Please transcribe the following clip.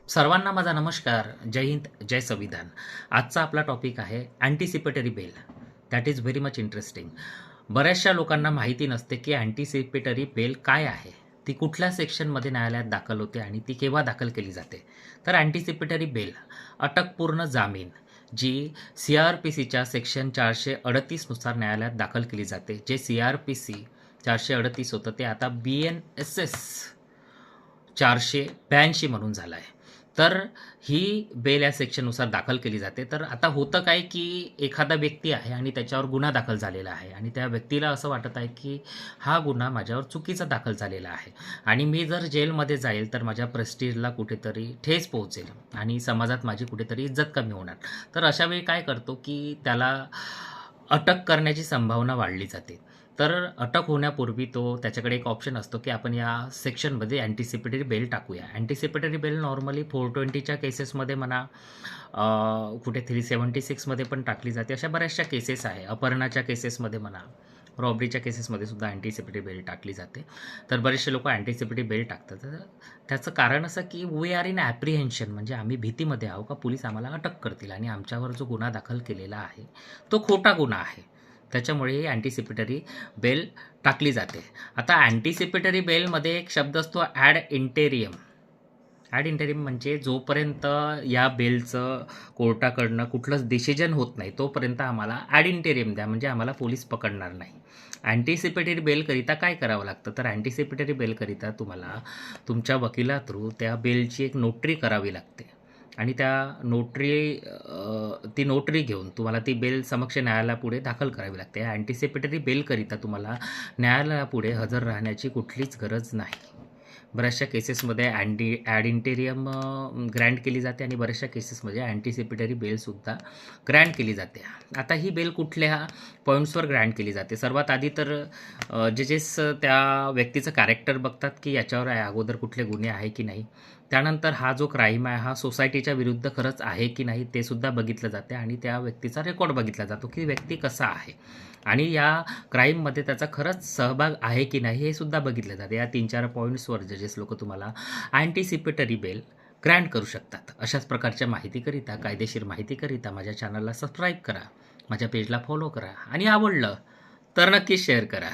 सर्वांना माझा नमस्कार. जय हिंद, जय संविधान. आजचा आपला टॉपिक आहे anticipatory bail. That is very much interesting. बऱ्याचशा लोकांना माहिती नसते की अँटिसिपेटरी बेल काय आहे, ती कुठल्या सेक्शनमध्ये न्यायालयात दाखल होते आणि ती केव्हा दाखल केली जाते. तर अँटिसिपेटरी बेल अटकपूर्ण जामीन जी CRPCच्या सेक्शन 438 न्यायालयात दाखल केली जाते. जे CRPC 438 होतं ते आता BNSS 482 म्हणून झालं आहे. तर ही बेल या सेक्शननुसार दाखल केली जाते. तर आता होतं काय की एखादा व्यक्ती आहे आणि त्याच्यावर गुन्हा दाखल झालेला आहे आणि त्या व्यक्तीला असं वाटत आहे की हा गुन्हा माझ्यावर चुकीचा दाखल झालेला आहे आणि मी जर जेलमध्ये जाईल तर माझ्या प्रेस्टिजला कुठेतरी ठेच पोहोचेल आणि समाजात माझी कुठेतरी इज्जत कमी होणार. तर अशा वेळी काय करतो की त्याला अटक करण्याची संभावना वाढली जाते. तर अटक होण्यापूर्वी त्याच्याकडे एक ऑप्शन असतो की आपण या सेक्शनमध्ये अँटिसिपेटरी बेल टाकूया. अँटिसिपेटरी बेल नॉर्मली 420च्या केसेसमध्ये म्हणा, कुठे 376मध्ये पण टाकली जाते. अशा बऱ्याचशा केसेस आहे. अपहरणाच्या केसेसमध्ये म्हणा, रॉबरीच्या केसेसमध्ये सुद्धा अँटिसिपेटरी बेल टाकली जाते. तर बरेचसे लोक अँटिसिपेटरी बेल टाकतात. तर त्याचं कारण असं की वी आर इन ॲप्रिहेन्शन, म्हणजे आम्ही भीतीमध्ये आहो का पोलीस आम्हाला अटक करतील आणि आमच्यावर जो गुन्हा दाखल केलेला आहे तो खोटा गुन्हा आहे. त्याच्यामुळे ही अँटिसिपेटरी बेल टाकली जाते. आता अँटिसिपेटरी बेलमध्ये एक शब्द असतो ॲड इंटेरियम. ॲड इंटेरियम म्हणजे जोपर्यंत या बेलचं कोर्टाकडनं कुठलंच डिसिजन होत नाही तोपर्यंत आम्हाला ॲड इंटेरियम द्या, म्हणजे आम्हाला पोलीस पकडणार नाही. अँटिसिपेटरी बेलकरिता काय करावं लागतं, तर अँटिसिपेटरी बेलकरिता तुम्हाला तुमच्या वकिला थ्रू त्या बेलची एक नोटरी करावी लागते आणि ती नोटरी घेऊन तुम्हाला ती बेल समक्ष न्यायालयापुढे दाखल करावी लागते. अँटिसिपेटरी बेलकरिता तुम्हाला न्यायालयापुढे हजर राहण्याची कुठलीच गरज नाही. बऱ्याचशा केसेसमध्ये ॲड इंटेरियम ग्रँट केली जाते आणि बऱ्याचशा केसेसमध्ये अँटिसिपेटरी बेलसुद्धा ग्रँट केली जाते. आता ही बेल कुठल्या पॉईंट्सवर ग्रँट केली जाते. सर्वात आधी तर जजेस त्या व्यक्तीचं कॅरेक्टर बघतात की याच्यावर अगोदर कुठले गुन्हे आहे की नाही. त्यानंतर हा जो क्राईम आहे हा सोसायटीच्या विरुद्ध खरंच आहे की नाही ते सुद्धा बघितलं जाते आणि त्या व्यक्तीचा रेकॉर्ड बघितला जातो की व्यक्ती कसा आहे आणि या क्राईममध्ये त्याचा खरंच सहभाग आहे की नाही हे सुद्धा बघितलं जाते. या 3-4 पॉईंट्सवर जजेस लोक तुम्हाला अँटिसिपेटरी बेल ग्रँट करू शकतात. अशाच प्रकारच्या माहितीकरिता, कायदेशीर माहितीकरिता माझ्या चॅनलला सबस्क्राईब करा, माझ्या पेजला फॉलो करा आणि आवडलं तर नक्कीच शेअर करा.